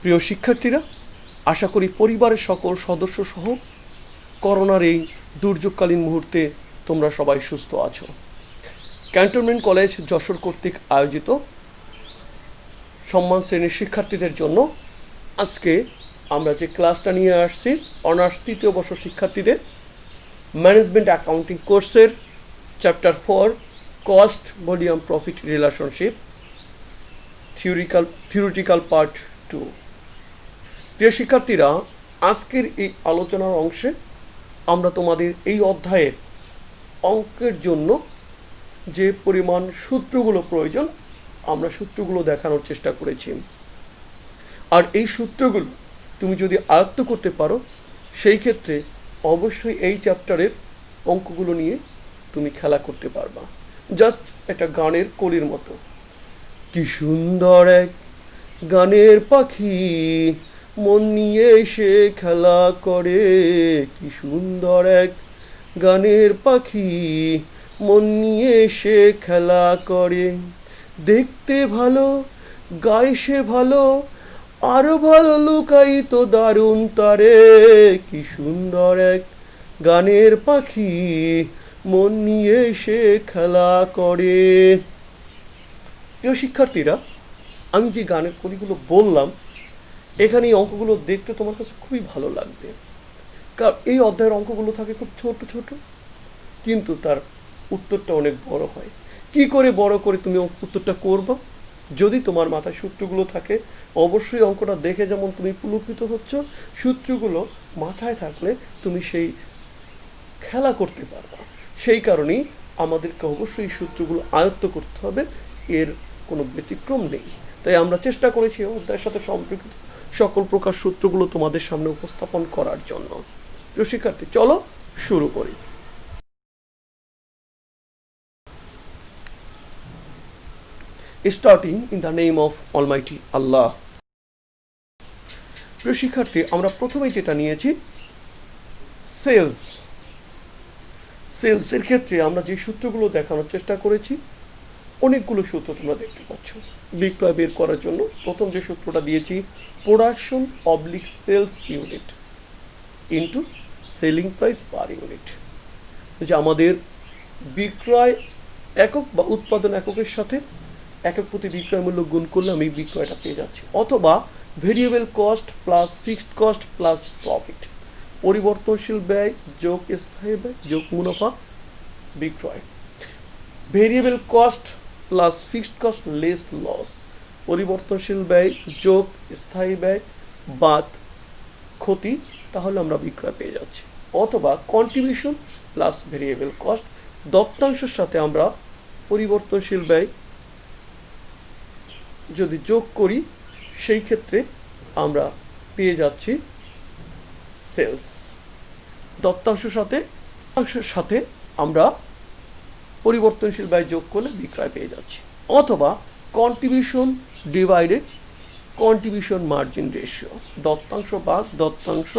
প্রিয় শিক্ষার্থীরা, আশা করি পরিবারের সকল সদস্য সহ করোনার এই দুর্যোগকালীন মুহূর্তে তোমরা সবাই সুস্থ আছো। ক্যান্টনমেন্ট কলেজ যশোর কর্তৃক আয়োজিত সম্মান শ্রেণীর শিক্ষার্থীদের জন্য আজকে আমরা যে ক্লাসটা নিয়ে আসছি, অনার্স তৃতীয় বর্ষ শিক্ষার্থীদের ম্যানেজমেন্ট অ্যাকাউন্টিং কোর্সের chapter 4 cost volume profit relationship theoretical part 2। প্রিয় শিক্ষার্থীরা, আজকের এই আলোচনার অংশে আমরা তোমাদের এই অধ্যায়ের অঙ্কের জন্য যে পরিমাণ সূত্রগুলো প্রয়োজন আমরা সূত্রগুলো দেখানোর চেষ্টা করেছি। আর এই সূত্রগুলো তুমি যদি আয়ত্ত করতে পারো সেই ক্ষেত্রে অবশ্যই এই চ্যাপ্টারের অঙ্কগুলো নিয়ে তুমি খেলা করতে পারবা। জাস্ট একটা গানের কলির মতো। কি সুন্দর এক গানের পাখি মন নিয়ে সে খেলা করে, কি সুন্দর এক গানের পাখি মন নিয়ে সে খেলা করে, দেখতে ভালো গায়ে সে ভালো আরো ভালো লুকায়িত দারুণ তারে, কি সুন্দর এক গানের পাখি মন নিয়ে সে খেলা করে। প্রিয় শিক্ষার্থীরা, আমি যে গানের কলিগুলো বললাম এখানে এই অঙ্কগুলো দেখতে তোমার কাছে খুবই ভালো লাগবে, কারণ এই অধ্যায়ের অঙ্কগুলো থাকে খুব ছোট ছোট, কিন্তু তার উত্তরটা অনেক বড় হয়। কি করে বড় করে তুমি উত্তরটা করবা? যদি তোমার মাথায় সূত্রগুলো থাকে, অবশ্যই অঙ্কটা দেখে যেমন তুমি পুলকিত হচ্ছ, সূত্রগুলো মাথায় থাকলে তুমি সেই খেলা করতে পারবা। সেই কারণেই আমাদেরকে অবশ্যই সূত্রগুলো আয়ত্ত করতে হবে, এর কোনো ব্যতিক্রম নেই। তাই আমরা চেষ্টা করেছি অধ্যায়ের সাথে সম্পর্কিত সকল প্রকার সূত্রগুলো তোমাদের সামনে উপস্থাপন করার জন্য। প্রিয় শিক্ষার্থী, চলো শুরু করি। Starting in the name of almighty Allah. প্রিয় শিক্ষার্থী, আমরা প্রথমেই যেটা নিয়েছি সেলসের ক্ষেত্রে আমরা যে সূত্রগুলো দেখানোর চেষ্টা করেছি, অনেকগুলো সূত্র তোমরা দেখতে পাচ্ছ। বিক্রয় বের করার জন্য প্রথম যে সূত্রটা দিয়েছি, production oblique sales unit into selling price per unit, যে আমাদের বিক্রয় একক বা উৎপাদন এককের সাথে একক প্রতি বিক্রয় মূল্য গুণ করলে আমি বিক্রয়টা পেয়ে যাচ্ছি। অথবা variable cost plus fixed cost plus profit, পরিবর্তনশীল ব্যয় যোগ স্থায়ী ব্যয় যোগ মুনাফা বিক্রয়। Variable cost plus fixed cost less loss, পরিবর্তনশীল ব্যয় যোগ স্থায়ী ব্যয় বাদ ক্ষতি, তাহলে আমরা বিক্রয় পেয়ে যাচ্ছি। অথবা কন্ট্রিবিউশন প্লাস ভেরিয়েবল কস্ট, দত্তাংশের সাথে আমরা পরিবর্তনশীল ব্যয় যদি যোগ করি সেই ক্ষেত্রে আমরা পেয়ে যাচ্ছি সেলস। দত্তাংশের সাথে আমরা পরিবর্তনশীল ব্যয় যোগ করলে বিক্রয় পেয়ে যাচ্ছি। অথবা contribution divided contribution margin ratio, দত্তাংশ বাদ দত্তাংশ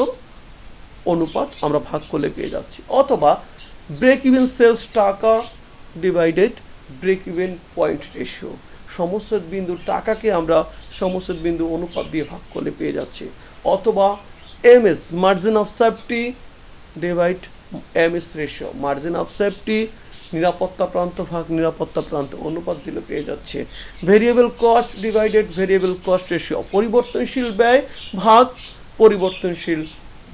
অনুপাত আমরা ভাগ করলে পেয়ে যাচ্ছি। অথবা ব্রেক ইভেন সেলস টাকা divided break even point ratio, সমস্ত বিন্দুর টাকাকে আমরা সমস্ত বিন্দু অনুপাত দিয়ে ভাগ করলে পেয়ে যাচ্ছি। অথবা MS margin of safety divide MS ratio, margin of safety নিরাপত্তা প্রান্ত ভাগ নিরাপত্তা প্রান্ত অনুপাত দিলে পেয়ে যাচ্ছে। Variable cost divided variable cost ratio, পরিবর্তনশীল ব্যয় ভাগ পরিবর্তনশীল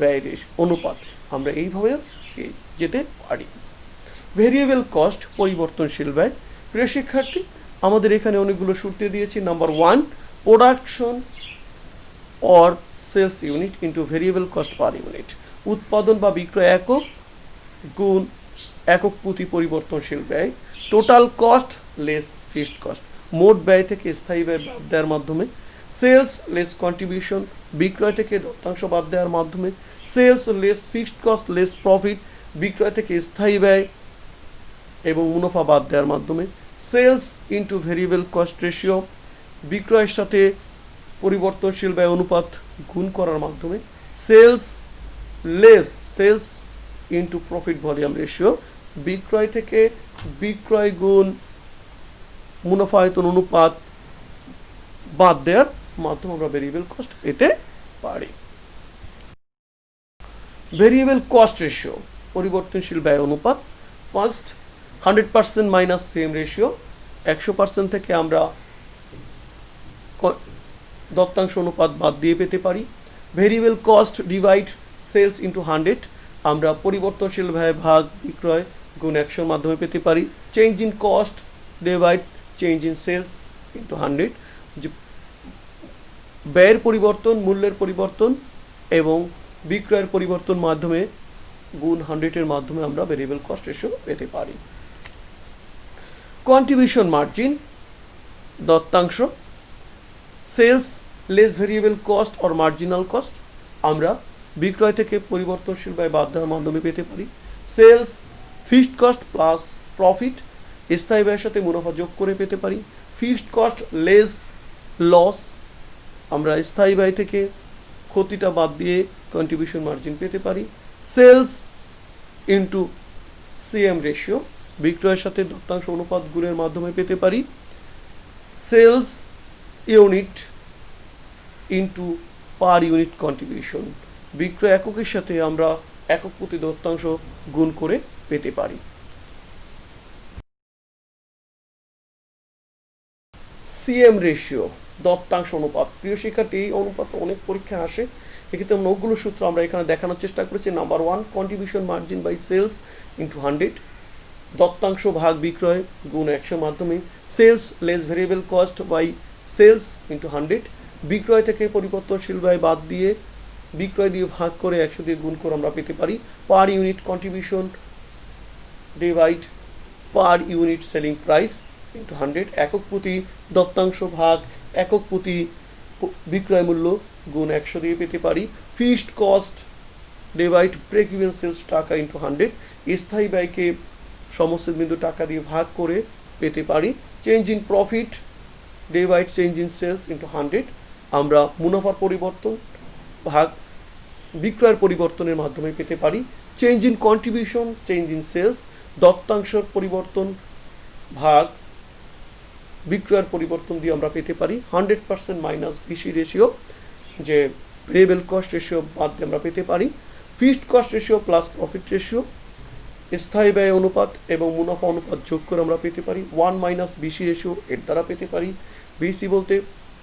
ব্যয় অনুপাত, আমরা এইভাবে যেতে পারি। ভেরিয়েবল কস্ট পরিবর্তনশীল ব্যয়। প্রিয় শিক্ষার্থী, আমাদের এখানে অনেকগুলো সূত্র দিয়েছি। Number 1, production or sales unit into variable cost per unit, উৎপাদন বা বিক্রয় একক গুণ একক প্রতি পরিবর্তনশীল ব্যয়, total cost less fixed cost, মোট ব্যয় থেকে স্থায়ী ব্যয় বাদ দেওয়ার মাধ্যমে, সেলস লেস কন্ট্রিবিউশন, বিক্রয় থেকে দত্তাংশ বাদ দেওয়ার মাধ্যমে, sales less fixed cost less profit, বিক্রয় থেকে স্থায়ী ব্যয় এবং মুনাফা বাদ দেওয়ার মাধ্যমে, sales into variable cost ratio, বিক্রয়ের সাথে পরিবর্তনশীল ব্যয় অনুপাত গুণ করার মাধ্যমে, sales into profit volume ratio, বিক্রয় থেকে বিক্রয় গুণ মুনাফা আয়তন অনুপাত বাদ দেওয়ার মাধ্যমে আমরা ভেরিয়েবল কস্ট পেতে পারি। ভেরিয়েবল কস্ট রেশিও, পরিবর্তনশীল ব্যয় অনুপাত। ফার্স্ট 100% মাইনাস সেম রেশিও, 100% থেকে আমরা দত্তাংশ অনুপাত বাদ দিয়ে পেতে পারি। Variable cost divide sales into 100, আমরা পরিবর্তনশীল ব্যয় ভাগ বিক্রয় গুণ 100 মাধ্যমে পেতে পারি। Change in cost divide change in sales into 100, ব্যয়ের পরিবর্তন, মূল্যের পরিবর্তন এবং বিক্রয়ের পরিবর্তন মাধ্যমে গুণ 100-এর মাধ্যমে আমরা ভেরিয়েবল কস্ট রেশিও পেতে পারি। কন্ট্রিবিউশন মার্জিন, দত্তাংশ। Sales less variable cost or marginal cost, আমরা বিক্রয় থেকে পরিবর্তনশীল ব্যয় বাদ দেওয়ার মাধ্যমে পেতে পারি। Sales fixed cost plus profit, স্থায়ী ব্যয়ের সাথে মুনাফা যোগ করে পেতে পারি। ফিক্সড কস্ট লেস লস, আমরা স্থায়ী ব্যয় থেকে ক্ষতিটা বাদ দিয়ে কন্ট্রিবিউশন মার্জিন পেতে পারি। সেলস ইন্টু সিএম রেশিও, বিক্রয়ের সাথে দত্তাংশ অনুপাত গুণের মাধ্যমে পেতে পারি। Sales unit into per unit contribution, বিক্রয় এককের সাথে আমরা একক প্রতি দত্তাংশ গুণ করে পেতে পারি। সিএম রেশিও, দত্তাংশ অনুপাত। প্রিয় শিক্ষার্থী, এই অনুপাত অনেক পরীক্ষা আসে, এক্ষেত্রে অনেকগুলো সূত্র আমরা এখানে দেখানোর চেষ্টা করেছি। Number 1, contribution margin by sales into 100, দত্তাংশ ভাগ বিক্রয় গুণ 100 মাধ্যমে। Sales less variable cost by sales into 100, বিক্রয় থেকে পরিবর্তনশীল ব্যয় বাদ দিয়ে বিক্রয় দিয়ে ভাগ করে 100 দিয়ে গুণ করে আমরা পেতে পারি। পার unit contribution divide per unit selling price into 100, একক প্রতি দত্তাংশ ভাগ একক প্রতি বিক্রয় মূল্য গুণ 100 দিয়ে পেতে পারি। Fixed cost divide break even sales টাকা ইন্টু 100, স্থায়ী ব্যয়কে সমস্ত বিন্দু টাকা দিয়ে ভাগ করে পেতে পারি। Change in profit divide change in sales into 100, আমরা মুনাফার পরিবর্তন ভাগ বিক্রয়ের পরিবর্তনের মাধ্যমে পেতে পারি। Change in contribution change in sales, দত্তাংশের পরিবর্তন ভাগ বিক্রয়ের পরিবর্তন দিয়ে আমরা পেতে পারি। 100% মাইনাস ভিসি রেশিও, যে ভেরিয়েবল কস্ট রেশিও বাদ দিয়ে আমরা পেতে পারি। Fixed cost ratio plus profit ratio, স্থায়ী ব্যয় অনুপাত এবং মুনাফা অনুপাত যোগ করে আমরা পেতে পারি 1 মাইনাস বিসি রেশিও, এর দ্বারা পেতে পারি। বিসি বলতে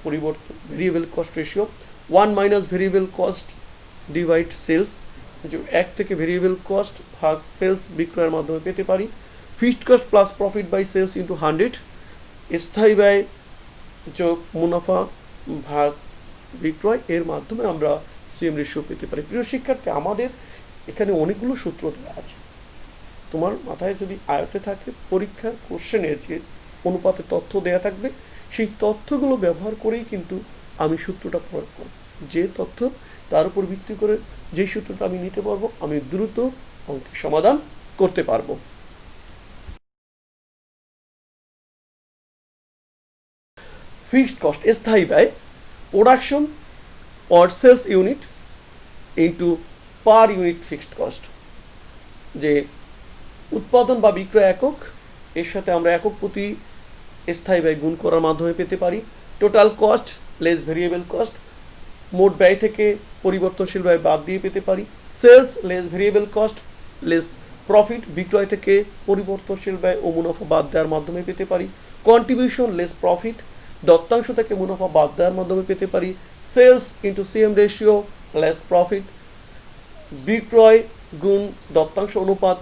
পরিবর্তন variable cost ratio, 1 minus variable cost divide sales, যে 1 থেকে ভেরিয়েবল কস্ট ভাগ সেলস বিক্রয়ের মাধ্যমে পেতে পারি। Fixed cost plus profit by sales into 100, স্থায়ী ব্যয় যোগ মুনাফা ভাগ বিক্রয়, এর মাধ্যমে আমরা সিএম রেশিও পেতে পারি। প্রিয় শিক্ষার্থী, আমাদের এখানে অনেকগুলো সূত্র দেওয়া আছে, তোমার মাথায় যদি আয়ত্তে থাকে পরীক্ষার কোশ্চেনে যে অনুপাতের তথ্য দেয়া থাকবে, সেই তথ্যগুলো ব্যবহার করেই কিন্তু আমি সূত্রটা প্রয়োগ করব। যে তথ্য তার উপর ভিত্তি করে যে সূত্রটা আমি নিতে পারবো, আমি দ্রুত অঙ্কের সমাধান করতে পারবো। ফিক্সড কস্ট, স্থায়ী ব্যয়, production or sales unit into per unit fixed cost, যে উৎপাদন বা বিক্রয় একক, এর সাথে আমরা একক প্রতি স্থায়ী ব্যয় গুণ করার মাধ্যমে পেতে পারি। Total cost less variable cost, মোট ব্যয় থেকে পরিবর্তনশীল ব্যয় বাদ দিয়ে পেতে পারি। Sales less variable cost less profit, বিক্রয় থেকে পরিবর্তনশীল ব্যয় ও মুনাফা বাদ দেওয়ার মাধ্যমে পেতে পারি। কন্ট্রিবিউশন লেস প্রফিট, দত্তাংশ থেকে মুনাফা বাদ দেওয়ার মাধ্যমে পেতে পারি। Sales into CM ratio less profit, বিক্রয় গুণ দত্তাংশ অনুপাত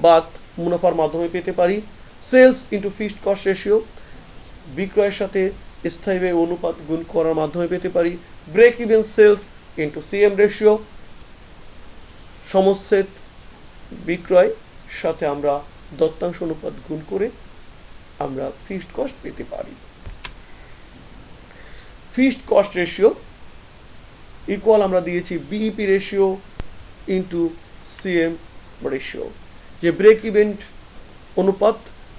বাদ মুনাফার মাধ্যমে পেতে পারি। Sales into fixed cost ratio, বিক্রয়ের সাথে স্থায়ী ব্যয় অনুপাত গুণ করার মাধ্যমে পেতে পারি। Break even sales into CM ratio, সমস্ত বিক্রয় সাথে আমরা দত্তাংশ অনুপাত গুণ করে আমরা ফিক্সড কস্ট পেতে পারি। ফিক্সড কস্ট রেশিও ইকুয়াল আমরা দিয়েছি BEP ratio into CM ratio, যে ব্রেক ইভেন্ট অনুপাত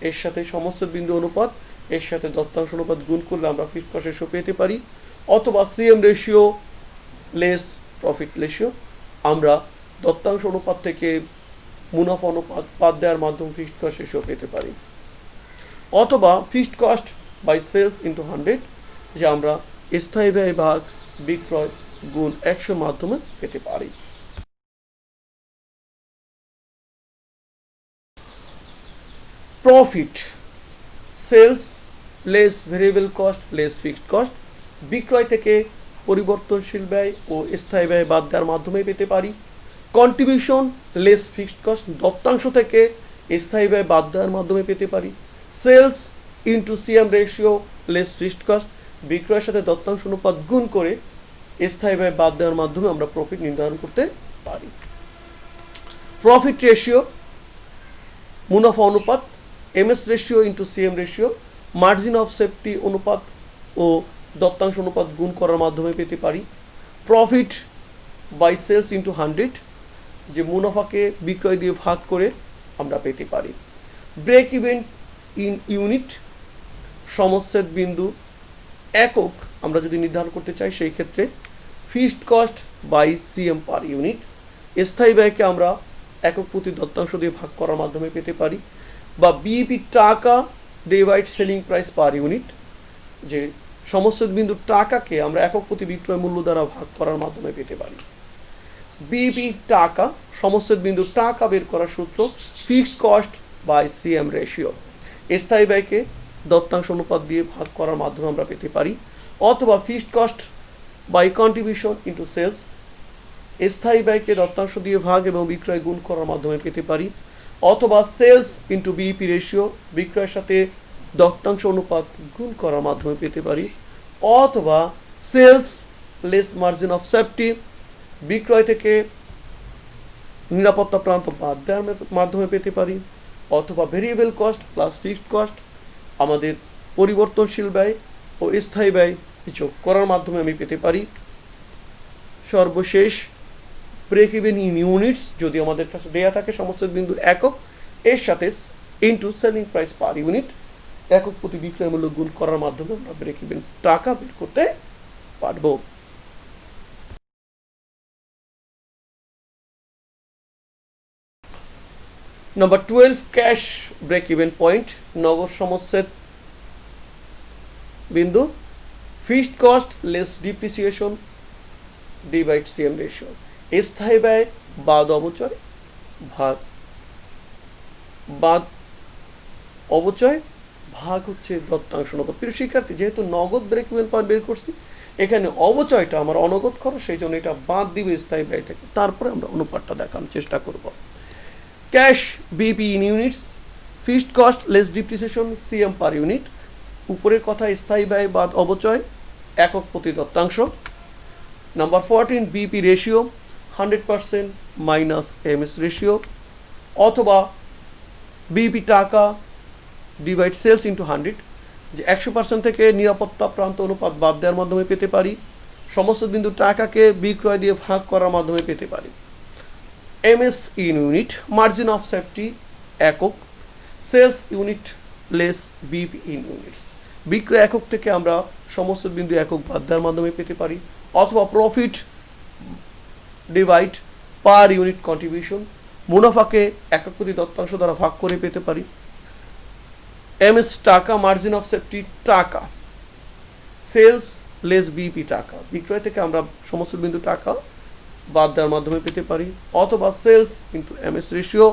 এর সাথে সমস্ত বিন্দু অনুপাত এর সাথে দত্তাংশ অনুপাত গুণ করলে আমরা ফিক্সড কস্ট রেশিও পেতে পারি। অথবা CM ratio less profit ratio, আমরা দত্তাংশ অনুপাত থেকে মুনাফা অনুপাত বাদ দেওয়ার মাধ্যমে ফিক্সড কস্ট রেশিও পেতে পারি। অথবা fixed cost by sales into 100, যে আমরা স্থায়ী ব্যয় ভাগ বিক্রয় গুণ 100 মাধ্যমে পেতে পারি। Profit sales less variable cost less fixed cost, বিক্রয় থেকে পরিবর্তনশীল ব্যয় ও স্থায়ী ব্যয় বাদ দেওয়ার মাধ্যমে পেতে পারি। কন্ট্রিবিউশন লেস ফিক্সড কস্ট, দত্তাংশ থেকে স্থায়ী ব্যয় বাদ দেওয়ার মাধ্যমে পেতে পারি। Sales into CM ratio less fixed cost, বিক্রয়ের সাথে দত্তাংশ অনুপাত গুণ করে স্থায়ী ব্যয় বাদ দেওয়ার মাধ্যমে আমরা প্রফিট নির্ধারণ করতে পারি। প্রফিট রেশিও মুনাফা অনুপাত MS ratio into CM ratio, margin of safety অনুপাত ও দত্তাংশ অনুপাত গুণ করার মাধ্যমে পেতে পারি। প্রফিট বাই সেলস ইন্টু 100, যে মুনাফাকে বিক্রয় দিয়ে ভাগ করে আমরা পেতে পারি। ব্রেক ইভেন ইন ইউনিট, সমচ্ছেদ বিন্দু একক আমরা যদি নির্ধারণ করতে চাই সেই ক্ষেত্রে fixed cost by CM per unit, স্থায়ী ব্যয়কে আমরা একক প্রতি দত্তাংশ দিয়ে ভাগ করার মাধ্যমে পেতে পারি। বা বিইপি টাকা divide selling price per unit, যে সমচ্ছেদ বিন্দু টাকাকে আমরা একক প্রতি বিক্রয় মূল্য দ্বারা ভাগ করার মাধ্যমে পেতে পারি। বিইপি টাকা সমচ্ছেদ বিন্দু টাকা বের করার সূত্র fixed cost by CM ratio, স্থায়ী ব্যয়কে দত্তাংশ অনুপাত দিয়ে ভাগ করার মাধ্যমে আমরা পেতে পারি। অথবা fixed cost by contribution into sales, স্থায়ী ব্যয়কে দত্তাংশ দিয়ে ভাগ এবং বিক্রয় গুণ করার মাধ্যমে পেতে পারি। অথবা সেলস ইন্টু বিইপি রেশিও, বিক্রয়ের সাথে দত্তাংশ অনুপাত গুণ করার মাধ্যমে পেতে পারি। অথবা sales less margin of safety, বিক্রয় থেকে নিরাপত্তা প্রান্ত বাদ দেওয়ার মাধ্যমে পেতে পারি। অথবা variable cost plus fixed cost, আমাদের পরিবর্তনশীল ব্যয় ও স্থায়ী ব্যয় যোগ করার মাধ্যমে আমি পেতে পারি। সর্বশেষ ব্রেক ইভেন ইন ইউনিটস, যদি আমাদের কাছে দেয়া থাকে সমচ্ছেদ বিন্দুর একক এর সাথে into selling price per unit, একক প্রতি বিক্রয় মূল্য গুণ করার মাধ্যমে আমরা ব্রেক ইভেন টাকা বের করতে পারবো। Number 12 cash break even point, নগদ সমচ্ছেদ বিন্দু fixed cost less depreciation divide CM ratio, স্থায়ী ব্যয় বাদ অবচয় ভাগ হচ্ছে দত্তাংশ অনুপাত। প্রিয় শিক্ষার্থী, যেহেতু নগদ ব্রেক ইভেন পয়েন্ট বের করছি, এখানে অবচয়টা আমার অনগদ খরচ, সেই জন্য এটা বাদ দিবে স্থায়ী ব্যয় থেকে, তারপরে আমরা অনুপাতটা দেখানোর চেষ্টা করব। Cash BP in units, fixed cost less depreciation CM per unit, উপরের কথা স্থায়ী ব্যয় বাদ অবচয় একক প্রতি দত্তাংশ। Number 14 BP ratio 100% minus MS ratio, অথবা বিপি টাকা ডিভাইড সেলস ইন্টু 100, যে 100% থেকে নিরাপত্তা প্রান্ত অনুপাত বাদ দেওয়ার মাধ্যমে পেতে পারি। সমস্ত বিন্দু টাকাকে বিক্রয় দিয়ে ভাগ করার মাধ্যমে পেতে পারি। MS in unit, margin of safety একক, sales unit less BP in units, বিক্রয় একক থেকে আমরা সমস্ত বিন্দু একক বাদ দেওয়ার মাধ্যমে পেতে পারি। অথবা profit divide per unit contribution, মুনাফাকে একক প্রতি দত্তাংশ দ্বারা ভাগ করে পেতে পারি। এমএস টাকা মার্জিন অফ সেফটি টাকা, সেলস লেস বিপি টাকা, বিক্রয় থেকে আমরা সমস্ত বিন্দু টাকা বাদ দেওয়ার মাধ্যমে পেতে পারি। অথবা সেলস ইন্টু এমএস রেশিও,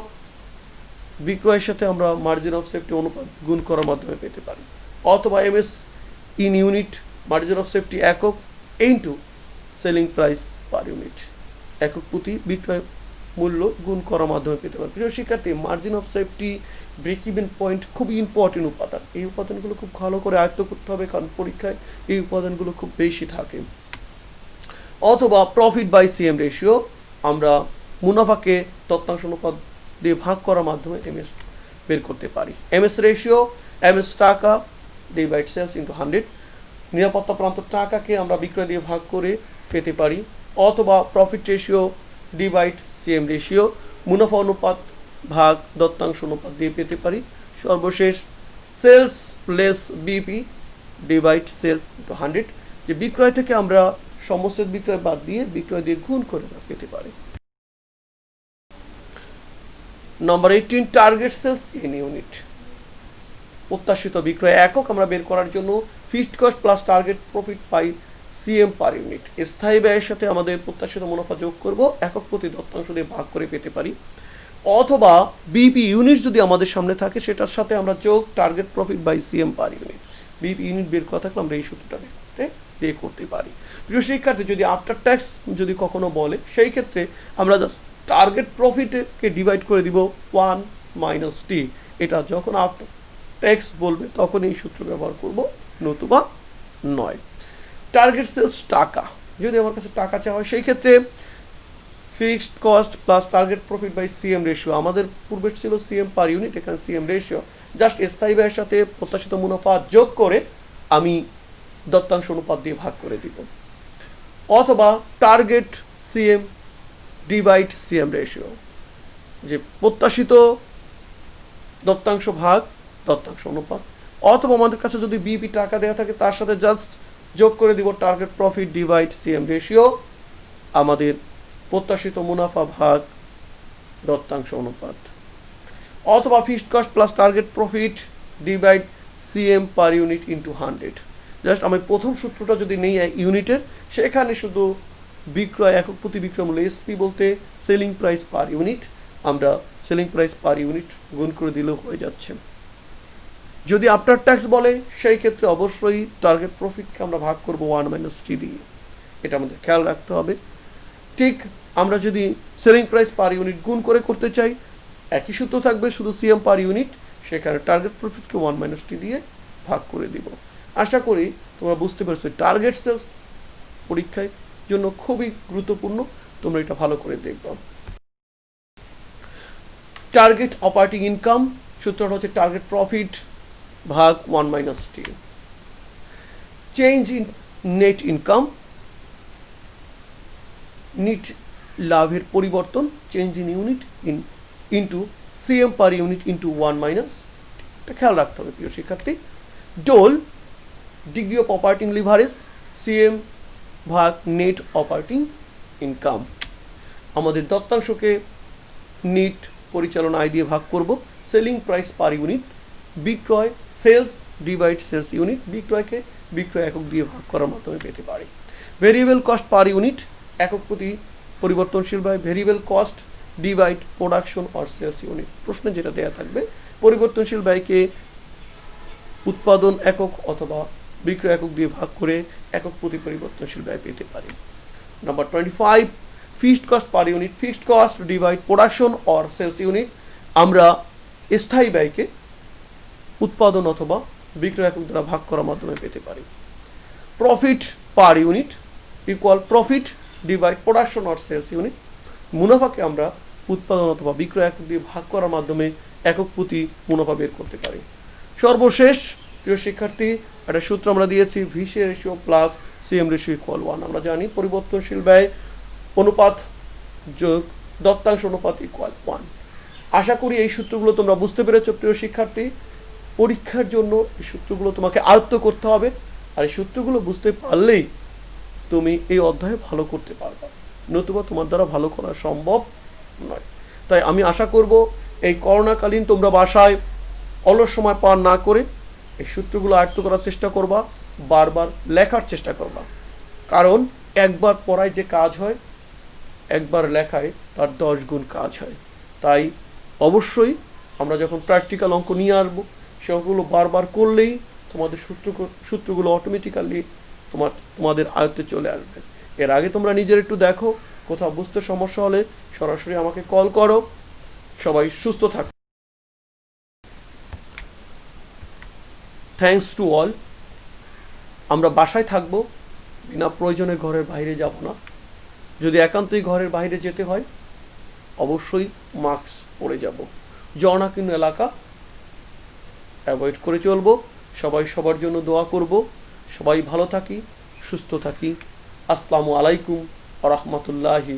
বিক্রয়ের সাথে আমরা মার্জিন অফ সেফটি অনুপাত গুণ করার মাধ্যমে পেতে পারি। অথবা MS in unit, margin of safety একক into selling price per unit, একক প্রতি বিক্রয় মূল্য গুণ করার মাধ্যমে পেতে পারি। প্রিয় শিক্ষার্থী, margin of safety break even point খুবই ইম্পর্টেন্ট উপাদান। এই উপাদানগুলো খুব ভালো করে আয়ত্ত করতে হবে, কারণ পরীক্ষায় এই উপাদানগুলো খুব বেশি থাকে। অথবা প্রফিট বাই সিএম রেশিও, আমরা মুনাফাকে তত্ত্বাংশ অনুপাত দিয়ে ভাগ করার মাধ্যমে এমএস বের করতে পারি। এমএস রেশিও এমএস টাকা ডিভাইড সেলস ইন্টু 100, নিরাপত্তা প্রান্ত টাকাকে আমরা বিক্রয় দিয়ে ভাগ করে পেতে পারি। অথবা profit ratio divide CM ratio, মুনাফা অনুপাত ভাগ দত্তাংশ অনুপাত দিয়ে পেতে পারি। সর্বশেষ sales less BP divide sales into 100, যে বিক্রয় থেকে আমরা সমস্ত বিক্রয় বাদ দিয়ে বিক্রয় দিয়ে গুণ করে পেতে পারি। Number 18 target sales in unit, প্রত্যাশিত বিক্রয় একক আমরা বের করার জন্য fixed cost plus target profit by CM per unit. স্থায়ী ব্যয়ের সাথে আমাদের প্রত্যাশিত মুনাফা যোগ করব, একক প্রতি দত্তাংশ দিয়ে ভাগ করে পেতে পারি। অথবা বিপি ইউনিট যদি আমাদের সামনে থাকে সেটার সাথে আমরা যোগ target profit by CM per unit. BP unit বের করা থাকলে আমরা এই সূত্রটা দিয়ে করতে পারি। প্রিয় শিক্ষার্থী, যদি আফটার ট্যাক্স যদি কখনো বলে, সেই ক্ষেত্রে আমরা জাস্ট টার্গেট প্রফিটকে ডিভাইড করে দিব 1 মাইনাস টি। এটা যখন আফটার ট্যাক্স বলবে তখন এই সূত্র ব্যবহার করব, নতুবা নয়। টার্গেট সেলস টাকা, যদি আমার কাছে টাকা চাওয়া হয় সেই ক্ষেত্রে fixed cost plus target profit by CM ratio. আমাদের পূর্বে ছিল সিএম পার ইউনিট, এখানে সিএম রেশিও। জাস্ট স্থায়ী ব্যয়ের সাথে প্রত্যাশিত মুনাফা যোগ করে আমি দত্তাংশ অনুপাত দিয়ে ভাগ করে দিব। অথবা target CM divide CM ratio, যে প্রত্যাশিত দত্তাংশ ভাগ দত্তাংশ অনুপাত। অথবা আমাদের কাছে যদি বিপি টাকা দেওয়া থাকে তার সাথে জাস্ট যোগ করে দিব target profit divide CM ratio, আমাদের প্রত্যাশিত মুনাফা ভাগ দত্তাংশ অনুপাত। অথবা fixed cost plus target profit divide CM per unit into 100। Just আমি প্রথম সূত্রটা যদি নেই ইউনিটের, সেখানে শুধু বিক্রয় একক প্রতি বিক্রয় মূল্য এসপি বলতে সেলিং প্রাইস পার ইউনিট, আমরা সেলিং প্রাইস পার ইউনিট গুণ করে দিলেও হয়ে যাচ্ছে। যদি আফটার ট্যাক্স বলে সেই ক্ষেত্রে অবশ্যই টার্গেট প্রফিটকে আমরা ভাগ করব 1 মাইনাস টি দিয়ে, এটা আমাদের খেয়াল রাখতে হবে। ঠিক আমরা যদি সেলিং প্রাইস পার ইউনিট গুণ করে করতে চাই, একই সূত্র থাকবে, শুধু সিএম পার ইউনিট, সেখানে টার্গেট প্রফিটকে 1 মাইনাস টি দিয়ে ভাগ করে দিব। আশা করি তোমরা বুঝতে পারছো টার্গেট সেলস পরীক্ষার জন্য খুবই গুরুত্বপূর্ণ, তোমরা এটা ভালো করে দেখবে। টার্গেট অপারেটিং ইনকাম সূত্রটা হচ্ছে টার্গেট প্রফিট ভাগ 1 minus T. Change in net income, নিট লাভের পরিবর্তন, change in unit into CM per unit into 1 minus, এটা খেয়াল রাখতে হবে প্রিয় শিক্ষার্থী। DOL degree of operating leverage, CM ভাগ নেট অপারেটিং ইনকাম। আমাদের দত্তাংশকে নিট পরিচালনা আয় দিয়ে ভাগ করব। সেলিং প্রাইস পার ইউনিট, বিক্রয় সেলস ডিভাইড সেলস ইউনিট, বিক্রয়কে বিক্রয় একক দিয়ে ভাগ করার মাধ্যমে পেতে পারি। ভেরিয়েবল কস্ট পার ইউনিট, একক প্রতি পরিবর্তনশীল ব্যয়, variable cost divide production or sales unit. প্রশ্নে যেটা দেওয়া থাকবে, পরিবর্তনশীল ব্যয়কে উৎপাদন একক অথবা বিক্রয় একক দিয়ে ভাগ করে একক প্রতি পরিবর্তনশীল ব্যয় পেতে পারি। Number 25, fixed cost per unit, fixed cost divide production or sales unit. আমরা স্থায়ী ব্যয়কে উৎপাদন অথবা বিক্রয় একক দ্বারা ভাগ করার মাধ্যমে পেতে পারি। Profit per unit equal profit divide production or sales unit. মুনাফাকে আমরা উৎপাদন অথবা বিক্রয় একক দিয়ে ভাগ করার মাধ্যমে একক প্রতি মুনাফা বের করতে পারি। সর্বশেষ প্রিয় শিক্ষার্থী, একটা সূত্র আমরা দিয়েছি, VC ratio plus CM ratio equal 1। আমরা জানি পরিবর্তনশীল ব্যয় অনুপাত যোগ দত্তাংশ অনুপাত ইকুয়াল 1। আশা করি এই সূত্রগুলো তোমরা বুঝতে পেরেছো প্রিয় শিক্ষার্থী। পরীক্ষার জন্য এই সূত্রগুলো তোমাকে আয়ত্ত করতে হবে, আর এই সূত্রগুলো বুঝতে পারলেই তুমি এই অধ্যায়ে ভালো করতে পারবে, নতুবা তোমার দ্বারা ভালো করা সম্ভব নয়। তাই আমি আশা করব এই করোনাকালীন তোমরা বাসায় অলস সময় পার না করে এই সূত্রগুলো আয়ত্ত করার চেষ্টা করবা, বারবার লেখার চেষ্টা করবা। কারণ একবার পড়ায় যে কাজ হয়, একবার লেখায় তার 10 গুণ কাজ হয়। তাই অবশ্যই আমরা যখন প্র্যাকটিক্যাল অঙ্ক নিয়ে আসবো, সেগুলো বারবার করলেই তোমাদের সূত্রগুলো অটোমেটিক্যালি তোমাদের আয়ত্তে চলে আসবে। এর আগে তোমরা নিজের একটু দেখো, কোথাও বুঝতে সমস্যা হলে সরাসরি আমাকে কল করো। সবাই সুস্থ থাকো। Thanks to all. আমরা বাসায় থাকবো, বিনা প্রয়োজনে ঘরের বাইরে যাব না। যদি একান্তই ঘরের বাইরে যেতে হয় অবশ্যই মাস্ক পরে যাব। জনাকীর্ণ এলাকা অ্যাভয়েড করে চলবো। সবাই সবার জন্য দোয়া করব। সবাই ভালো থাকি, সুস্থ থাকি। আসসালামু আলাইকুম ওয়া রাহমাতুল্লাহি